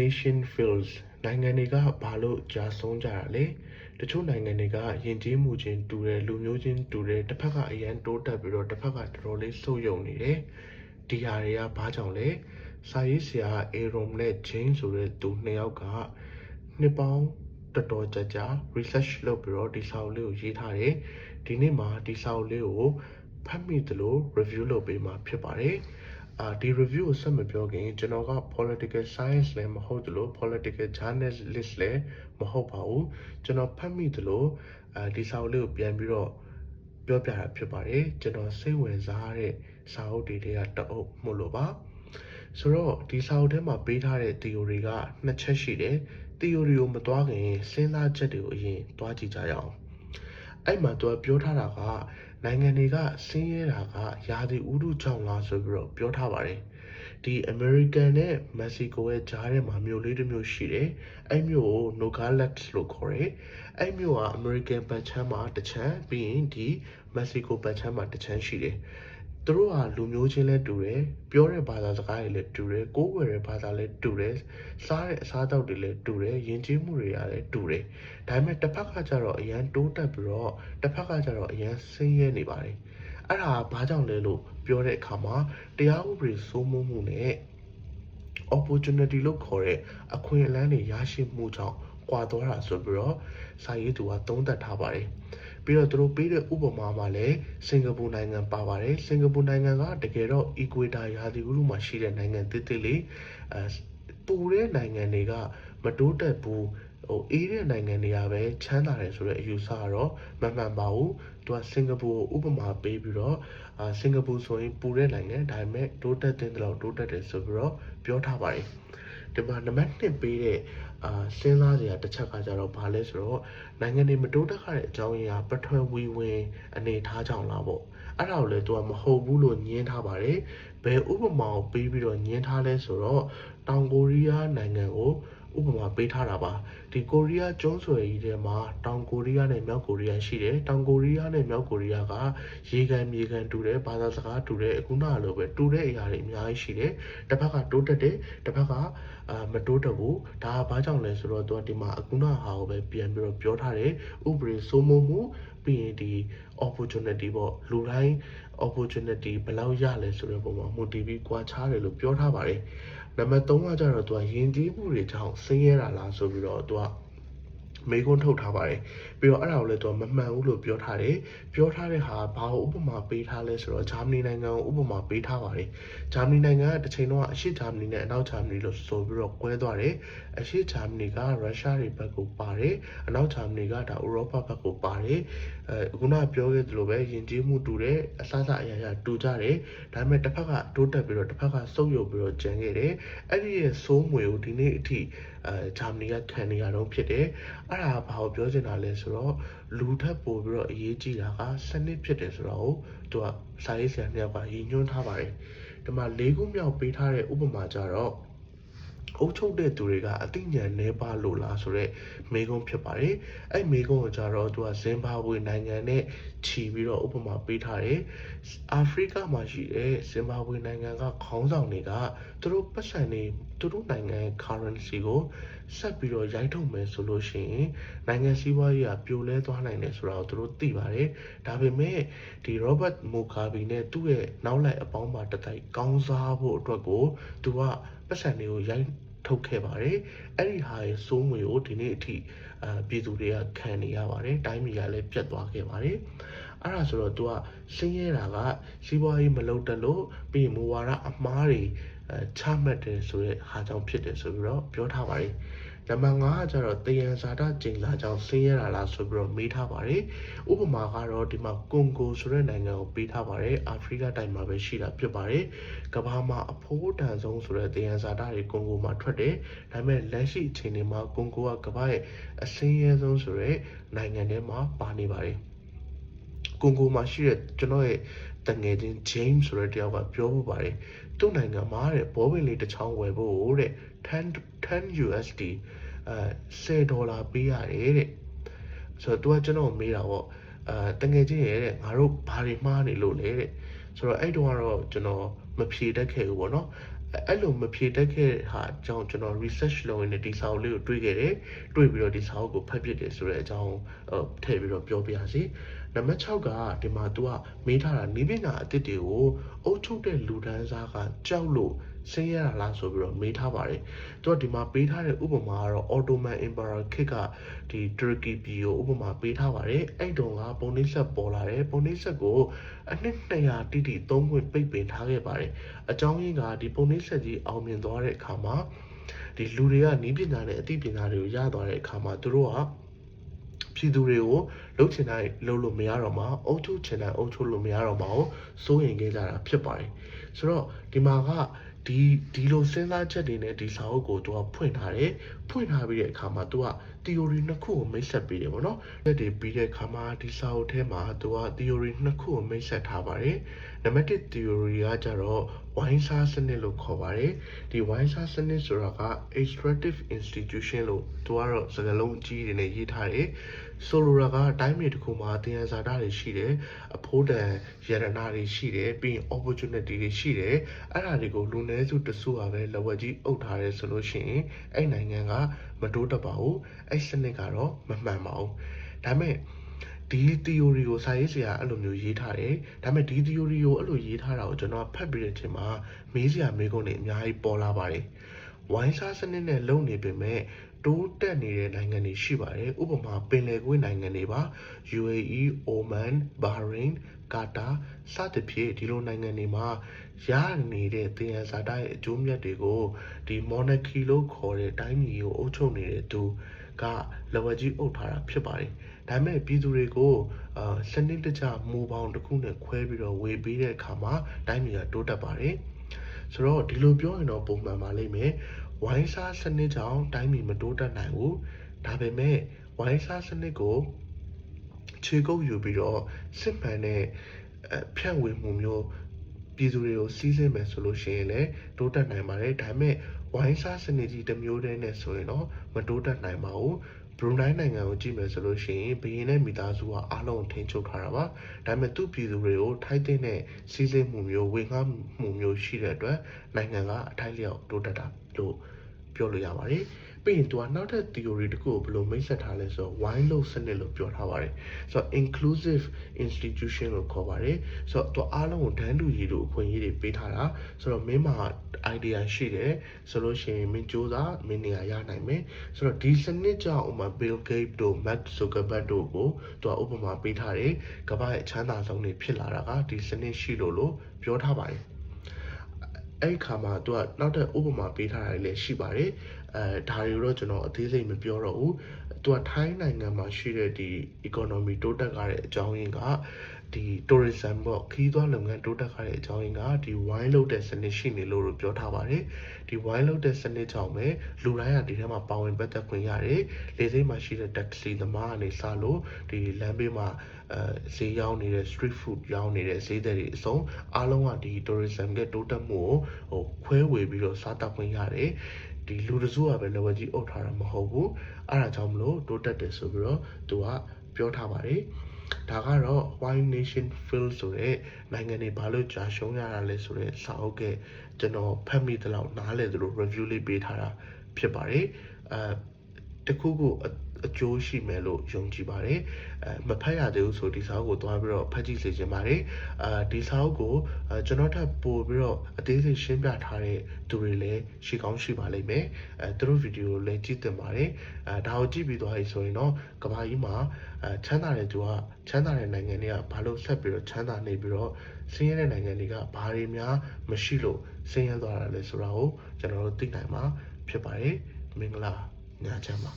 nation feels နိုင်ငံတွေကဘာလို့ကြာဆုံးကြတာလဲတချို့နိုင်ငံတွေကယဉ်ကျေးမှုချင်းတူတယ်လူမျိုးချင်းတူတယ်တစ်ဖက်ကအရန်တိုးတက်ပြီးတော့တစ်ဖက်ကတော်တော်လေးဆုပ်ယုပ်နေတယ်ဒီဟာတွေကဘာကြောင့်လဲစာရေးဆရာအေရွန်နဲ့ဂျိမ်းဆိုတဲ့သူနှစ်ယောက်ကနှစ်ပေါင်းတော်တော်ကြာ research လုပ်ပြီးတော့ဒီစာအုပ်လေးကိုရေးထားတယ်ဒီနေ့မှာဒီစာအုပ်လေးကိုဖတ်မိသလို review လုပ်ပေးမှာဖြစ်ပါတယ်ဒီ review ကိုဆက်မပြောခင်ကျွန်တော်က political science လည်းမဟုတ်သလို political journalist လည်းမဟုတ်ပါဘူးကျွန်တော်ဖတ်မိသလိုဒီစာအုပ်လေးကိုပြန်ပြီးတော့ပြောပြတာဖြစ်ပါတယ်ကျွန်တော်စိတ်ဝင်စားတဲ့စာအုပ်တွေကတအုပ်မို့လို့ပါဆိုတော့ဒီစာအုပ်ထဲမှာပေးထားတဲ့ theory ကနှစ်ချက်ရှိတယ် theory ကိုမသွားခင်စဉ်းစားချက်တွေကိုအရင်သွားကြည့်ကြရအောင်အဲ့မှာသူပြောထားတာကနိုင်ငံတွေကဆင်းရဲတာကရာသီဥတုကြောင့်လားဆိုပြီးတော့ပြောထားပါတယ်ဒီ American နဲ့ Mexico ရဲ့ကြားထဲမှာမြို့လေးတစ်မြို့ရှိတယ်အဲ့မြို့ကို Nogales လို့ခေါ်တယ်အဲ့မြို့က American ဘက်ခြမ်းမှာတစ်ချမ်းပြီးရင်ဒီ Mexico ဘက်ခြမ်းမှာတစ်ချမ်းရှိတယ်သူတို့ကလူမျိုးချင်းလည်းတူတယ်ပြောတဲ့ဘာသာစကားတွေလည်းတူတယ်ကိုးကွယ်တဲ့ဘာသာလည်းတူတယ်စားတဲ့အစားအသောက်တွေလည်းတူတယ်ယဉ်ကျေးမှုတွေကလည်းတူတယ်ဒါပေမဲ့တစ်ဖက်ကကျတော့အရန်တိုးတက်ပြီးတော့တစ်ဖက်ကကျတော့အရန်ဆင်းရဲနေပါတယ်အဲ့ဒါဘာကြောင့်လဲလို့ပြောတဲ့အခါမှာတရားဥပဒေစိုးမိုးမှုနဲ့ opportunity လို့ခေါ်တဲ့အခွင့်အလမ်းတွေရရှိမှုကြောင့်ကွာသွားတာဆိုပြီးတော့စာရေးသူကသုံးသပ်ထားပါတယ်ပြီးတော့သူတို့ပေးတဲ့ဥပမာမှာလည်းစင်ကာပူနိုင်ငံပါပါတယ်စင်ကာပူနိုင်ငံကတကယ်တော့ equator ရာသီဥတုမှာရှိတဲ့နိုင်ငံတစ်တစ်လေးပူတဲ့နိုင်ငံတွေကမတိုးတက်ဘူးအေးတဲ့နိုင်ငံတွေကပဲချမ်းသာတယ်ဆိုတဲ့အယူဆကတော့မမှန်ပါဘူးသူကစင်ကာပူကိုဥပမာပေးပြီးတော့စင်ကာပူဆိုရင်ပူတဲ့နိုင်ငံဒါပေမဲ့တိုးတက်တဲ့လောက်တိုးတက်တယ်ဆိုပြီးတော့ပြောထားပါတယ်ဒီမှာနံပါတ်1ပေးတဲ့စဉ်းစားစရာတစ်ချက်ကကြတော့ဘာလဲဆိုတော့နိုင်ငံတွေမတိုးတက်ခဲ့တဲ့အကြောင်းအရာပထဝီဝင်အနေထားကြောင့်လားပေါ့အဲ့ဒါကိုလည်းသူကမဟုတ်ဘူးလို့ညင်းထားပါတယ်ဘယ်ဥပမာကိုပေးပြီးတော့ညင်းထားလဲဆိုတော့တောင်ကိုရီးယားနိုင်ငံကိုဥပမာပေးထားတာပါဒီကိုရီးယားကျွန်းဆွယ်ကြီးထဲမှာတောင်ကိုရီးယားနဲ့မြောက်ကိုရီးယားရှိတယ်တောင်ကိုရီးယားနဲ့မြောက်ကိုရီးယားကရေကန်မြေကန်တူတယ်ဘာသာစကားတူတယ်အခုနလိုပဲတူတဲ့အရာတွေအများကြီးရှိတယ်တစ်ဖက်ကတိုးတက်တယ်တစ်ဖက်ကမတိုးတက်ဘူးဒါကဘာကြောင့်လဲဆိုတော့သူကဒီမှာအခုနဟာကိုပဲပြန်ပြီးတော့ပြောထားတယ်ဥပဒေစိုးမိုးမှုပြီးရင်ဒီ opportunity ပေါ့လူတိုင်း opportunity ဘယ်လောက်ရလဲဆိုတဲ့ပုံမှာမူတည်ပြီးကြွားချတယ်လို့ပြောထားပါတယ်နံပါတ်3ကကျတော့သူကယဉ်ကျေးမှုတွေကြောင့်ဆင်းရဲတာလားဆိုပြီးတော့သူကမေးခွန်းထုတ်ထားပါတယ်ပြီးတော့အဲ့ဒါကိုလည်းသူကမမှန်ဘူးလို့ပြောထားတယ်ပြောထားတဲ့ဟာဘာကိုဥပမာပေးထားလဲဆိုတော့ဂျာမနီနိုင်ငံကိုဥပမာပေးထားပါတယ်ဂျာမနီနိုင်ငံကတစ်ချိန်လုံးကအရှေ့ဂျာမနီနဲ့အနောက်ဂျာမနီလို့ဆိုပြီးတော့ကွဲသွားတယ်အရှေ့ဂျာမနီကရုရှားတွေဘက်ကိုပါတယ်အနောက်ဂျာမနီကဒါဥရောပဘက်ကိုပါတယ်ခုနပြောခဲ့သလိုပဲယဉ်ကျေးမှုတူတယ်အစအရာရာတူကြတယ်ဒါပေမဲ့တစ်ဖက်ကတိုးတက်ပြီးတော့တစ်ဖက်ကဆုပ်ယုပ်ပြီးတော့ကျန်ခဲ့တယ်အဲ့ဒီရဲ့စိုးမွေကိုဒီနေ့အထိဂျာမနီကခံနေရတော့ဖြစ်တယ်အဲ့ဒါဘာကိုပြောချင်တာလဲဆိုတော့လူထပ်ပို့ပြီးတော့အရေးကြီးတာကစနစ်ဖြစ်တယ်ဆိုတော့သူကစာရေးဆရာနှစ်ယောက်ကရည်ညွှန်းထားပါတယ်ဒီမှာ၄ခုမြောက်ပေးထားတဲ့ဥပမာကြတော့အုပ်ချုပ်တဲ့သူတွေကအသိဉာဏ်နည်းပါးလို့လားဆိုတော့မေးခွန်းဖြစ်ပါတယ်အဲ့မေးခွန်းကိုကြတော့သူကဇင်ဘာဘွေနိုင်ငံနဲ့ခြီးပြီးတော့ဥပမာပေးထားတယ်အာဖရိကမှာရှိတဲ့ဇင်ဘာဘွေနိုင်ငံကခေါင်းဆောင်တွေကသူတို့ပတ်စံနေသူတို့နိုင်ငံ currency ကိုဆက်ပြီးတော့ရိုက်ထုတ်မယ်ဆိုလို့ရှိရင်နိုင်ငံစည်းဝါးရေးကပြိုလဲသွားနိုင်တယ်ဆိုတာကိုသူတို့သိပါတယ်ဒါပေမဲ့ဒီ Robert Mugabe နဲ့သူ့ရဲ့နောက်လိုက်အပေါင်းပါတတိုက်ကောင်းစားဖို့အတွက်ကိုသူကပတ်စံတွေကိုရိုက်ထုတ်ခဲ့ပါတယ်အဲ့ဒီဟာရဲ့စိုးငွေကိုဒီနေ့အထိပြည်သူတွေကခံနေရပါတယ်တိုင်းပြည်ကလည်းပြတ်သွားခဲ့ပါတယ်အဲ့ဒါဆိုတော့သူကဆင်းရဲတာကစီးပွားရေးမလုပ်တတ်လို့ပြီးရင်မူဝါဒအမှားတွေချမှတ်တယ်ဆိုတဲ့ဟာကြောင့်ဖြစ်တယ်ဆိုပြီးတော့ပြောထားပါတယ်နံပါတ်5ကကျတော့တယံဇာတကျိန်စာကြောင့်ဆင်းရဲတာလားဆိုပြီးတော့မေးထားပါတယ်ဥပမာကတော့ဒီမှာကွန်ဂိုဆိုတဲ့နိုင်ငံကိုပေးထားပါတယ်အာဖရိကတိုက်မှာပဲရှိတာဖြစ်ပါတယ်ကမ္ဘာမှာအဖိုးတန်ဆုံးဆိုတဲ့တယံဇာတတွေကွန်ဂိုမှာထွက်တယ်ဒါပေမဲ့လက်ရှိအချိန်တွေမှာကွန်ဂိုကကမ္ဘာရဲ့အဆင်းရဲဆုံးဆိုတဲ့နိုင်ငံထဲမှာပါနေပါတယ်ကွန်ဂိုမှာရှိတဲ့ကျွန်တော်ရဲ့တငယ်ချင်း James ဆိုတဲ့တယောက်ကပြောဖို့ပါတယ်သူ့နိုင်ငံမှာတဲ့ဘောပင်လေးတစ်ချောင်းဝယ်ဖို့တဲ့10 USD $10ပေးရတယ်တဲ့ဆိုတော့သူကကျွန်တော်မေးတာပေါ့တငယ်ချင်းရဲ့တဲ့ငါတို့ဘာတွေမှားနေလို့လဲတဲ့ဆိုတော့အဲ့တုန်းကတော့ကျွန်တော်မဖြေတတ်ခဲ့ဘူးပေါ့နော် အဲ့လိုမဖြေတတ်ခဲ့ဟာအကြောင်းကျွန်တော် research လုပ်ရင်းနဲ့ဒီစာအုပ်လေးကိုတွေ့ခဲ့တယ်တွေ့ပြီးတော့ဒီစာအုပ်ကိုဖတ်ပြတယ်ဆိုတဲ့အကြောင်းထည့်ပြီးတော့ပြောပြရစီနံပါတ်6ကဒီမှာ तू ကမေးထားတာနည်းပညာအသစ်တွေကိုအုပ်ချုပ်တဲ့လူဒန်းစားကကြောက်လို့ဆင်းရဲတာလားဆိုပြီးတော့မေးထားပါတယ်သူကဒီမှာပေးထားတဲ့ဥပမာကတော့ Ottoman Empire ခေတ်ကဒီတူရကီပြည်ကိုဥပမာပေးထားပါတယ်အဲ့တုန်းကပုံနှိပ်ဆက်ပေါ်လာတယ်ပုံနှိပ်ဆက်ကိုအနှစ်200တိတိသုံးခွင့်ပိတ်ပင်ထားခဲ့ပါတယ်အကြောင်းရင်းကဒီပုံနှိပ်ဆက်ကြီးအောင်မြင်သွားတဲ့အခါမှာဒီလူတွေကနည်းပညာနဲ့အသိပညာတွေကိုရသွားတဲ့အခါမှာသူတို့ကပြည်သူတွေကိုလှုပ်ချင်တိုင်းလှုပ်လို့မရတော့မှအုပ်ချုပ်ချင်တိုင်းအုပ်ချုပ်လို့မရတော့မှစိုးရင်ခဲ့ကြတာဖြစ်ပါတယ်ဆိုတော့ဒီမှာကဒီလိုစဉ်းစားချက်တွေနဲ့ဒီစာအုပ်ကိုသူကဖွင့်ထားတယ်ဖွင့်ထားပြီးတဲ့အခါမှာသူက theory နှစ်ခုကိုမိတ်ဆက်ပေးတယ်ပေါ့နော်လက်တွေပြီးတဲ့အခါမှာဒီစာအုပ်ထဲမှာသူက theory နှစ်ခုကိုမိတ်ဆက်ထားပါတယ်နံပါတ်1 theory ကကြတော့ဝိုင်းစားစနစ်လို့ခေါ်ပါတယ်ဒီဝိုင်းစားစနစ်ဆိုတာက extractive institution လို့သူကတော့စကားလုံးအကြီးတွေနဲ့ရေးထားတယ်ဆိုလိုတာကအတိုင်းမြေတစ်ခုမှာသင်္ယန်ဇာတတွေရှိတယ်အဖိုးတန်ရတနာတွေရှိတယ်ပြီးရင် opportunity တွေရှိတယ်အဲ့ဒါတွေကိုလူနည်းစုတစုကပဲလက်ဝက်ကြီးအုပ်ထားတယ်ဆိုလို့ရှိရင်အဲ့နိုင်ငံကမတိုးတက်ပါဘူးအဲ့စနစ်ကတော့မမှန်ပါဘူးဒါပေမဲ့ဒီ theory ကိုစာရေးဆရာအဲ့လိုမျိုးရေးထားတယ်ဒါပေမဲ့ဒီ theory ကိုအဲ့လိုရေးထားတာကိုကျွန်တော်ဖတ်ပြီးတဲ့အချိန်မှာမေးစရာမေးခွန်းတွေအများကြီးပေါ်လာပါတယ်ဝိုင်းစားစနစ်နဲ့လုံနေပေမဲ့တိုးတက်နေတဲ့နိုင်ငံတွေရှိပါတယ်ဥပမာပင်လယ်ကွေ့နိုင်ငံတွေပါ UAE, Oman, Bahrain, Qatar စသဖြင့်ဒီလိုနိုင်ငံတွေမှာရနေတဲ့သင်္ယန်ဇာတရဲ့အကျိုးမြတ်တွေကိုဒီ monarchy လို့ခေါ်တဲ့တိုင်းပြည်ကိုအုပ်ချုပ်နေတဲ့သူကလက်ဝက်ကြီးအုပ်ထားတာဖြစ်ပါတယ်ဒါပေမဲ့ပြည်သူတွေကိုစနစ်တကျမူပေါင်းတစ်ခုနဲ့ခွဲပြီးတော့ဝေပေးတဲ့အခါမှာတိုင်းပြည်ကတိုးတက်ပါတယ်ဆိုတော့ဒီလိုပြောရင်တော့ပုံမှန်ပါလိမ့်မယ်ဝိုင်းစားစနစ်ကြောင့်တိုင်းပြည်မတိုးတက်နိုင်ဘူးဒါပေမဲ့ဝိုင်းစားစနစ်ကိုခြေကုပ်ယူပြီးတော့စစ်မှန်တဲ့ဖြန့်ဝေမှုမျိုးပြည်သူတွေကိုစီးဆင်းမယ်ဆိုလို့ရှိရင်လည်းတိုးတက်နိုင်ပါတယ်ဒါပေမဲ့ဝိုင်းစားစနစ်ကြီးတစ်မျိုးတည်းနဲ့ဆိုရင်တော့မတိုးတက်နိုင်ပါဘူးဘရူနိုင်းနိုင်ငံကိုကြည့်မယ်ဆိုလို့ရှိရင်ဘီရင်နဲ့မိသားစုကအားလုံးထိန်းချုပ်ထားတာပါဒါပေမဲ့သူ့ပြည်သူတွေကိုထိုက်တဲ့စီးဆင်းမှုမျိုးဝေငှမှုမျိုးရှိတဲ့အတွက်နိုင်ငံကအထိုက်လျောက်တိုးတက်တာလို့ပြောလို့ရပါတယ်ပြီးရင်သူကနောက်ထပ် theory တစ်ခုကိုဘယ်လိုမိတ်ဆက်ထားလဲဆိုတော့ wine လို့စနစ်လို့ပြောထားပါတယ်ဆိုတော့ inclusive institution လို့ခေါ်ပါတယ်ဆိုတော့သူအားလုံးကိုတန်းတူရည်လို့အခွင့်အရေးတွေပေးထားတာဆိုတော့မင်းမှာ idea ရှိတယ်ဆိုလို့ရှိရင်မင်းစူးစမ်းမင်းနေရာရနိုင်မယ်ဆိုတော့ဒီစနစ်ကြောင့်ဥပမာ Bill Gates တို့ Mark Zuckerberg တို့ကိုသူကဥပမာပေးထားတယ်ကမ္ဘာရဲ့အချမ်းသာဆုံးတွေဖြစ်လာတာကဒီစနစ်ရှိလို့ပြောထားပါတယ်အဲ့ခါမှာသူကနောက်တဲ့ဥပမာပေးထားတာလည်းရှိပါတယ်ဒါတွေတော့ကျွန်တော်အသေးစိတ်မပြောတော့ဘူးသူကထိုင်းနိုင်ငံမှာရှိတဲ့ဒီ economy တိုးတက်ကြတဲ့အကြောင်းရင်းကဒီ tourism ပေါ့ခီးသွွားလုပ်ငန်းတိုးတက်ကြတဲ့အကြောင်းရင်းကဒီ wine လုပ်တဲ့စနစ်ရှိနေလို့ပြောထားပါတယ်ဒီ wine လုပ်တဲ့စနစ်ကြောင့်ပဲလူတိုင်းကဒီထဲမှာပါဝင်ပတ်သက်ခွင့်ရတယ်လေဆိပ်မှာရှိတဲ့ taxi သမားကနေစလို့ဒီလမ်းဘေးမှာဈေးရောင်းနေတဲ့ street food ရောင်းနေတဲ့ဈေးသည်တွေအစုံအားလုံးကဒီ tourism ကတိုးတက်မှုကိုခွဲဝေပြီးတော့စားတောက်ခွင့်ရတယ်ဒီလူတစုကပဲလက်ဝဲကြီးအုပ်ထားတာမဟုတ်ဘူးအဲ့ဒါကြောင့်မလို့တိုးတက်တယ်ဆိုပြီးတော့သူကပြောထားပါတယ်ဒါကတော့ Wine Nation Phil ဆိုတဲ့နိုင်ငံတွေဘာလို့ကြာရှုံးရတာလဲဆိုတဲ့စာအုပ်ကကျွန်တော်ဖတ်မိသလောက်နားလည်သလို review လေးပေးထားတာဖြစ်ပါတယ်တခုခုအကျိုးရှိမယ်လို့ယုံကြည်ပါတယ်မဖတ်ရသေးဘူးဆိုဒီစာအုပ်ကိုသွားပြီးတော့ဖတ်ကြည့်စေချင်ပါတယ်ဒီစာအုပ်ကိုကျွန်တော်ထပ်ပို့ပြီးတော့အသေးစိတ်ရှင်းပြထားတဲ့သူတွေလည်းရှိကောင်းရှိပါလိမ့်မယ်သူတို့ဗီဒီယိုလည်းကြည့်တင်ပါတယ်ဒါကိုကြည့်ပြီးသွားပြီဆိုရင်တော့ကမ္ဘာကြီးမှာချမ်းသာတဲ့သူကချမ်းသာတဲ့နိုင်ငံတွေကဘာလို့ဆက်ပြီးတော့ချမ်းသာနေပြီးတော့ဆင်းရဲတဲ့နိုင်ငံတွေကဘာတွေများမရှိလို့ဆင်းရဲသွားတာလဲဆိုတာကိုကျွန်တော်တို့သိနိုင်မှာဖြစ်ပါတယ်မင်္ဂလာညချမ်းပါ